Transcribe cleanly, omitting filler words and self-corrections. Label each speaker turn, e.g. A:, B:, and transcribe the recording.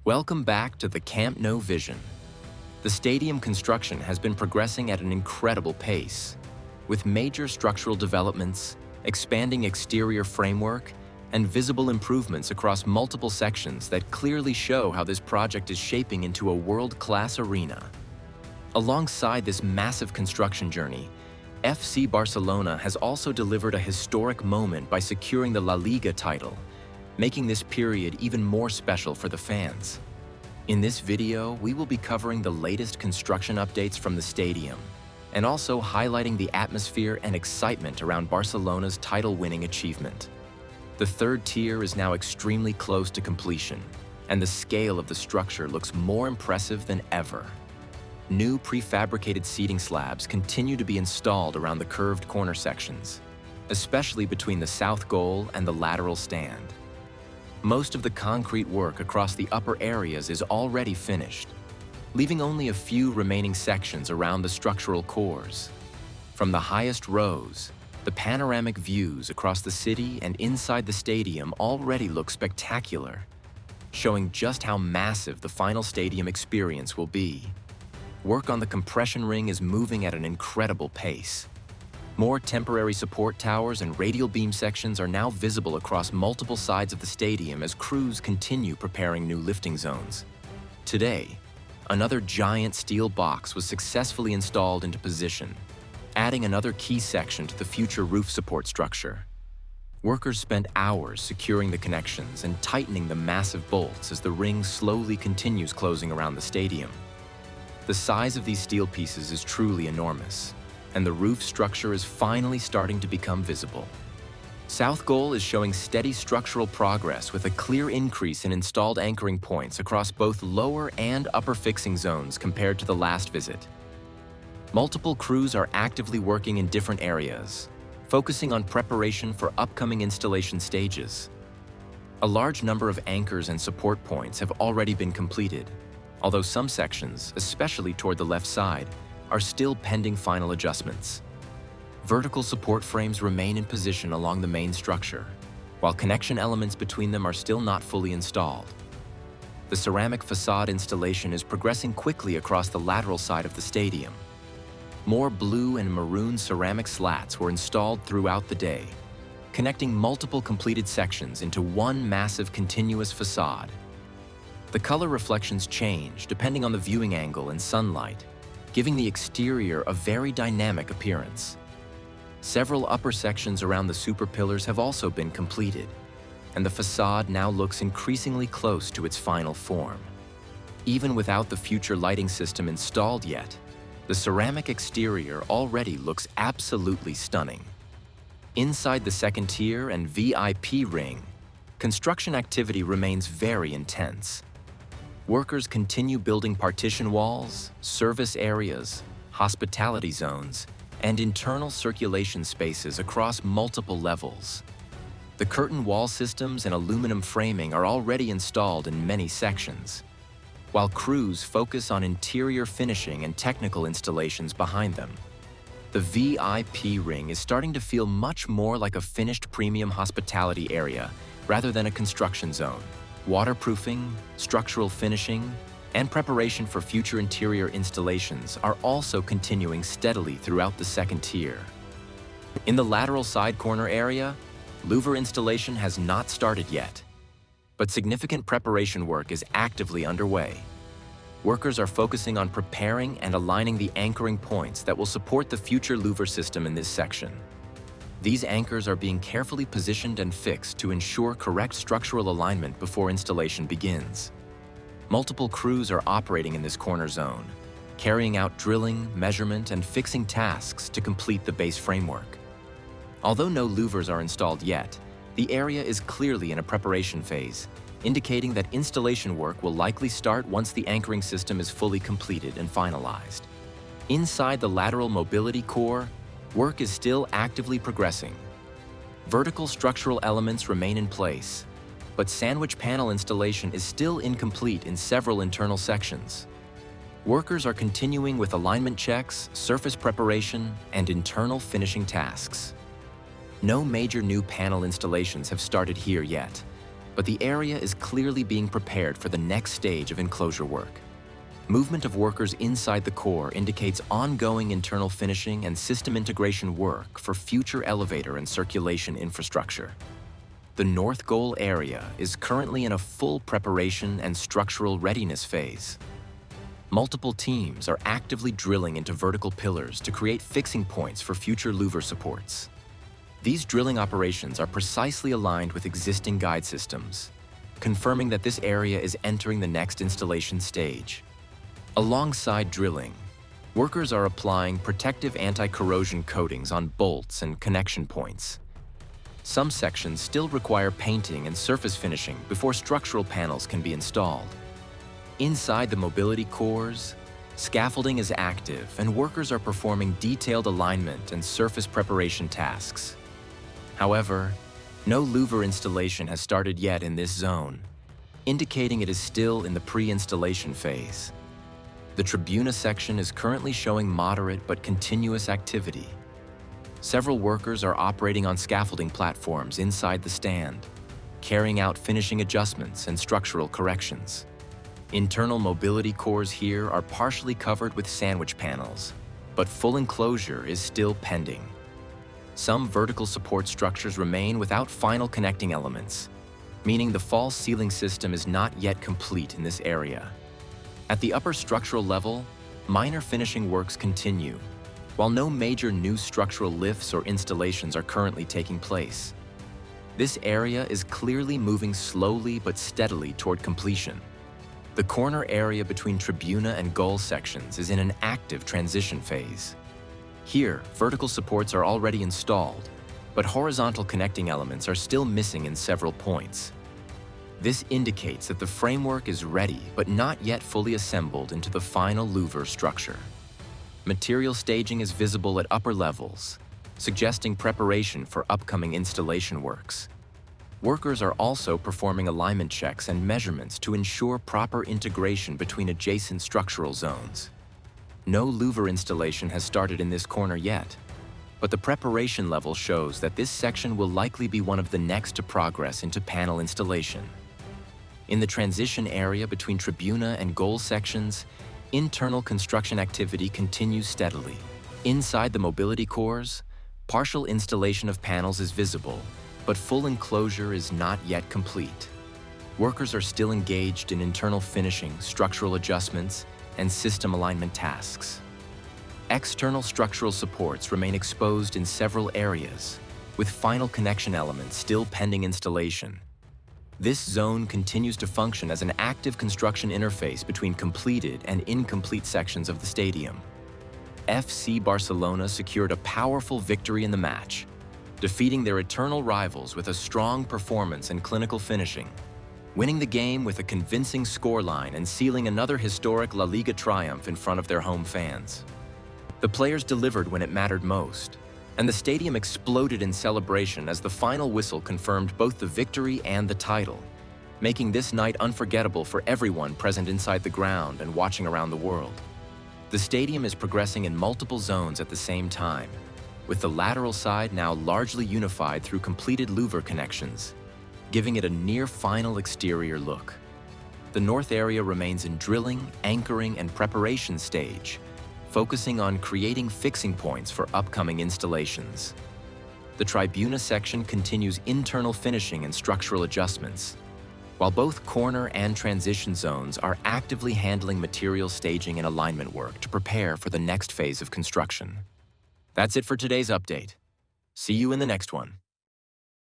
A: Welcome back to the Camp Nou vision. The stadium construction has been progressing at an incredible pace, with major structural developments, expanding exterior framework, and visible improvements across multiple sections that clearly show how this project is shaping into a world-class arena. Alongside this massive construction journey, FC Barcelona has also delivered a historic moment by securing the La Liga title, making this period even more special for the fans. In this video, we will be covering the latest construction updates from the stadium, and also highlighting the atmosphere and excitement around Barcelona's title-winning achievement. The third tier is now extremely close to completion, and the scale of the structure looks more impressive than ever. New prefabricated seating slabs continue to be installed around the curved corner sections, especially between the south goal and the lateral stand. Most of the concrete work across the upper areas is already finished, leaving only a few remaining sections around the structural cores. From the highest rows, the panoramic views across the city and inside the stadium already look spectacular, showing just how massive the final stadium experience will be. Work on the compression ring is moving at an incredible pace. More temporary support towers and radial beam sections are now visible across multiple sides of the stadium as crews continue preparing new lifting zones. Today, another giant steel box was successfully installed into position, adding another key section to the future roof support structure. Workers spent hours securing the connections and tightening the massive bolts as the ring slowly continues closing around the stadium. The size of these steel pieces is truly enormous, and the roof structure is finally starting to become visible. South Goal is showing steady structural progress with a clear increase in installed anchoring points across both lower and upper fixing zones compared to the last visit. Multiple crews are actively working in different areas, focusing on preparation for upcoming installation stages. A large number of anchors and support points have already been completed, although some sections, especially toward the left side, are still pending final adjustments. Vertical support frames remain in position along the main structure, while connection elements between them are still not fully installed. The ceramic facade installation is progressing quickly across the lateral side of the stadium. More blue and maroon ceramic slats were installed throughout the day, connecting multiple completed sections into one massive continuous facade. The color reflections change depending on the viewing angle and sunlight, giving the exterior a very dynamic appearance. Several upper sections around the super pillars have also been completed, and the facade now looks increasingly close to its final form. Even without the future lighting system installed yet, the ceramic exterior already looks absolutely stunning. Inside the second tier and VIP ring, construction activity remains very intense. Workers continue building partition walls, service areas, hospitality zones, and internal circulation spaces across multiple levels. The curtain wall systems and aluminum framing are already installed in many sections, while crews focus on interior finishing and technical installations behind them. The VIP ring is starting to feel much more like a finished premium hospitality area rather than a construction zone. Waterproofing, structural finishing, and preparation for future interior installations are also continuing steadily throughout the second tier. In the lateral side corner area, louver installation has not started yet, but significant preparation work is actively underway. Workers are focusing on preparing and aligning the anchoring points that will support the future louver system in this section. These anchors are being carefully positioned and fixed to ensure correct structural alignment before installation begins. Multiple crews are operating in this corner zone, carrying out drilling, measurement, and fixing tasks to complete the base framework. Although no louvers are installed yet, the area is clearly in a preparation phase, indicating that installation work will likely start once the anchoring system is fully completed and finalized. Inside the lateral mobility core, work is still actively progressing. Vertical structural elements remain in place, but sandwich panel installation is still incomplete in several internal sections. Workers are continuing with alignment checks, surface preparation, and internal finishing tasks. No major new panel installations have started here yet, but the area is clearly being prepared for the next stage of enclosure work. Movement of workers inside the core indicates ongoing internal finishing and system integration work for future elevator and circulation infrastructure. The north goal area is currently in a full preparation and structural readiness phase. Multiple teams are actively drilling into vertical pillars to create fixing points for future louver supports. These drilling operations are precisely aligned with existing guide systems, confirming that this area is entering the next installation stage. Alongside drilling, workers are applying protective anti-corrosion coatings on bolts and connection points. Some sections still require painting and surface finishing before structural panels can be installed. Inside the mobility cores, scaffolding is active and workers are performing detailed alignment and surface preparation tasks. However, no louver installation has started yet in this zone, indicating it is still in the pre-installation phase. The Tribuna section is currently showing moderate but continuous activity. Several workers are operating on scaffolding platforms inside the stand, carrying out finishing adjustments and structural corrections. Internal mobility cores here are partially covered with sandwich panels, but full enclosure is still pending. Some vertical support structures remain without final connecting elements, meaning the false ceiling system is not yet complete in this area. At the upper structural level, minor finishing works continue, while no major new structural lifts or installations are currently taking place. This area is clearly moving slowly but steadily toward completion. The corner area between Tribuna and goal sections is in an active transition phase. Here, vertical supports are already installed, but horizontal connecting elements are still missing in several points. This indicates that the framework is ready but not yet fully assembled into the final louver structure. Material staging is visible at upper levels, suggesting preparation for upcoming installation works. Workers are also performing alignment checks and measurements to ensure proper integration between adjacent structural zones. No louver installation has started in this corner yet, but the preparation level shows that this section will likely be one of the next to progress into panel installation. In the transition area between Tribuna and goal sections, internal construction activity continues steadily. Inside the mobility cores, partial installation of panels is visible, but full enclosure is not yet complete. Workers are still engaged in internal finishing, structural adjustments, and system alignment tasks. External structural supports remain exposed in several areas, with final connection elements still pending installation. This zone continues to function as an active construction interface between completed and incomplete sections of the stadium. FC Barcelona secured a powerful victory in the match, defeating their eternal rivals with a strong performance and clinical finishing, winning the game with a convincing scoreline and sealing another historic La Liga triumph in front of their home fans. The players delivered when it mattered most, and the stadium exploded in celebration as the final whistle confirmed both the victory and the title, making this night unforgettable for everyone present inside the ground and watching around the world. The stadium is progressing in multiple zones at the same time, with the lateral side now largely unified through completed louver connections, giving it a near-final exterior look. The north area remains in drilling, anchoring, and preparation stage, focusing on creating fixing points for upcoming installations. The Tribuna section continues internal finishing and structural adjustments, while both corner and transition zones are actively handling material staging and alignment work to prepare for the next phase of construction. That's it for today's update. See you in the next one.